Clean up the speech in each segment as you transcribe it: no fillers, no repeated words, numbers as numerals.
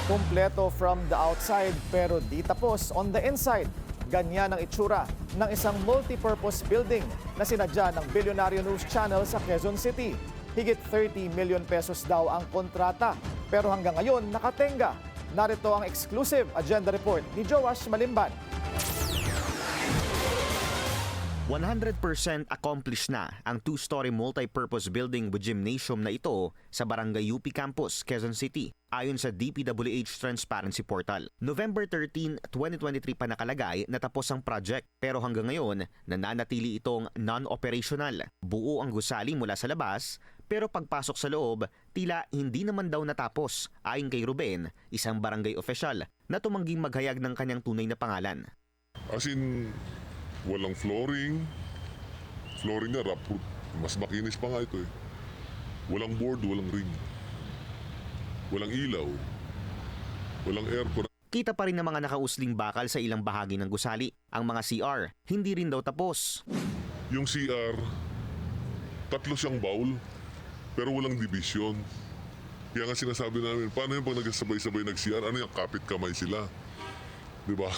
Kumpleto from the outside pero di tapos on the inside. Ganyan ang itsura ng isang multi-purpose building na sinadya ng Bilyonaryo News Channel sa Quezon City. Higit 30 million pesos daw ang kontrata pero hanggang ngayon nakatenga. Narito ang exclusive agenda report ni Joash Malimban. 100% accomplished na ang two-story multi-purpose building with gymnasium na ito sa Barangay UP Campus, Quezon City, ayon sa DPWH Transparency Portal. November 13, 2023 pa nakalagay na tapos ang project pero hanggang ngayon nananatili itong non-operational. Buo ang gusali mula sa labas pero pagpasok sa loob, tila hindi naman daw natapos ayon kay Ruben, isang barangay official na tumangging maghayag ng kanyang tunay na pangalan. As in, walang flooring. Flooring nga, rubber. Mas makinis pa nga ito eh. Walang board, walang ring. Walang ilaw. Walang aircon. Kita pa rin ng mga nakausling bakal sa ilang bahagi ng gusali. Ang mga CR, hindi rin daw tapos. Yung CR, tatlo siyang bowl, pero walang division. Kaya nga sinasabi namin, paano yung pag nagsabay-sabay nag-CR, ano yung kapit kamay sila? Diba?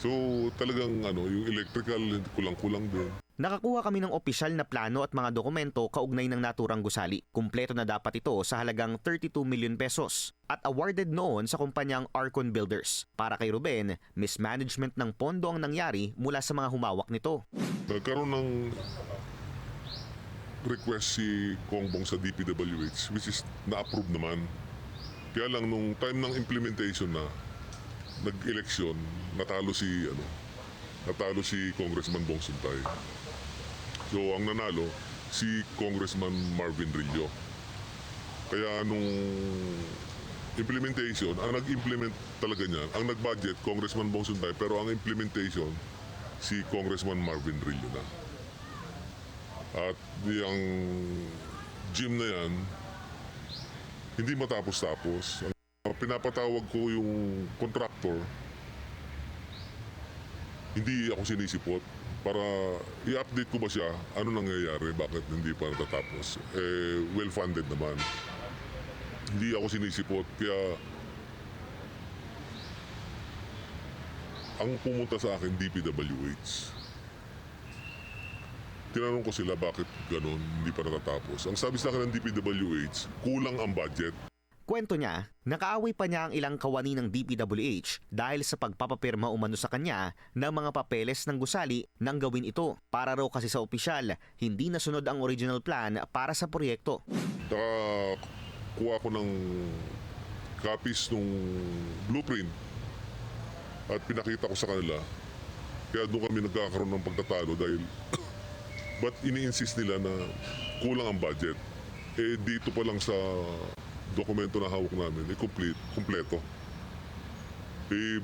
So talagang yung electrical, kulang-kulang din. Nakakuha kami ng opisyal na plano at mga dokumento kaugnay ng naturang gusali. Kumpleto na dapat ito sa halagang 32 million pesos at awarded noon sa kumpanyang Arcon Builders. Para kay Ruben, mismanagement ng pondo ang nangyari mula sa mga humawak nito. Nagkaroon ng request si Kongbong sa DPWH, which is na-approve naman. Kaya lang nung time ng implementation na, nag-eleksyon, natalo si Congressman Bong Suntay. So ang nanalo si Congressman Marvin Rillo. Kaya nung implementation, ang nag-implement talaga niyan, ang nag-budget Congressman Bong Suntay, pero ang implementation si Congressman Marvin Rillo na. At yung gym na yan, hindi matapos-tapos. Pinapatawag ko yung contractor, hindi ako sinisipot para i-update ko ba siya, ano nangyayari, bakit hindi pa natatapos. Well-funded naman. Hindi ako sinisipot, kaya ang pumunta sa akin, DPWH. Tinanong ko sila bakit ganun, hindi pa natatapos. Ang sabi sa akin ng DPWH, kulang ang budget. Kwento niya, nakaaway pa niya ang ilang kawani ng DPWH dahil sa pagpapapirma umano sa kanya ng mga papeles ng gusali nang gawin ito. Para raw kasi sa opisyal, hindi nasunod ang original plan para sa proyekto. Kuha ko ng copies ng blueprint at pinakita ko sa kanila. Kaya doon kami nagkakaroon ng pagtatalo dahil ba't ini-insist nila na kulang ang budget? Dito pa lang sa dokumento na hawak namin, kumpleto.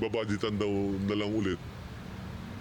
Babudgetan daw na lang ulit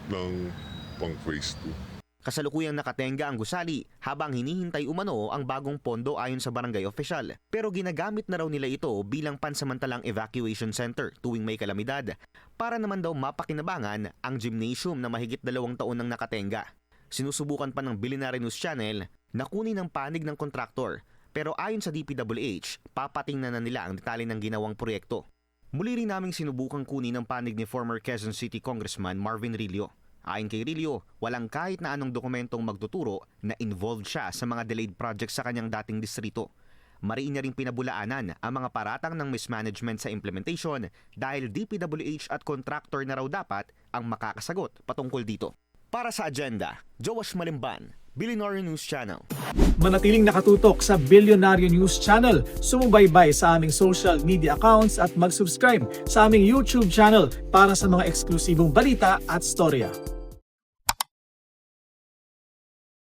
ng pang phase 2. Kasalukuyang nakatenga ang gusali habang hinihintay umano ang bagong pondo ayon sa barangay official. Pero ginagamit na raw nila ito bilang pansamantalang evacuation center tuwing may kalamidad. Para naman daw mapakinabangan ang gymnasium na mahigit 2 taon nang nakatenga. Sinusubukan pa ng Bilyonaryo News Channel na kunin ang panig ng kontraktor. Pero ayon sa DPWH, papatingnan na nila ang detalye ng ginawang proyekto. Muli rin naming sinubukang kunin ang panig ni former Quezon City Congressman Marvin Rillo. Ayon kay Rillo, walang kahit na anong dokumentong magtuturo na involved siya sa mga delayed projects sa kanyang dating distrito. Mariin niya ring pinabulaanan ang mga paratang ng mismanagement sa implementation dahil DPWH at contractor na raw dapat ang makakasagot patungkol dito. Para sa agenda, Joash Malimban, Bilyonaryo News Channel. Manatiling nakatutok sa Bilyonaryo News Channel, sumubaybay sa aming social media accounts at mag-subscribe sa aming YouTube channel para sa mga eksklusibong balita at storya.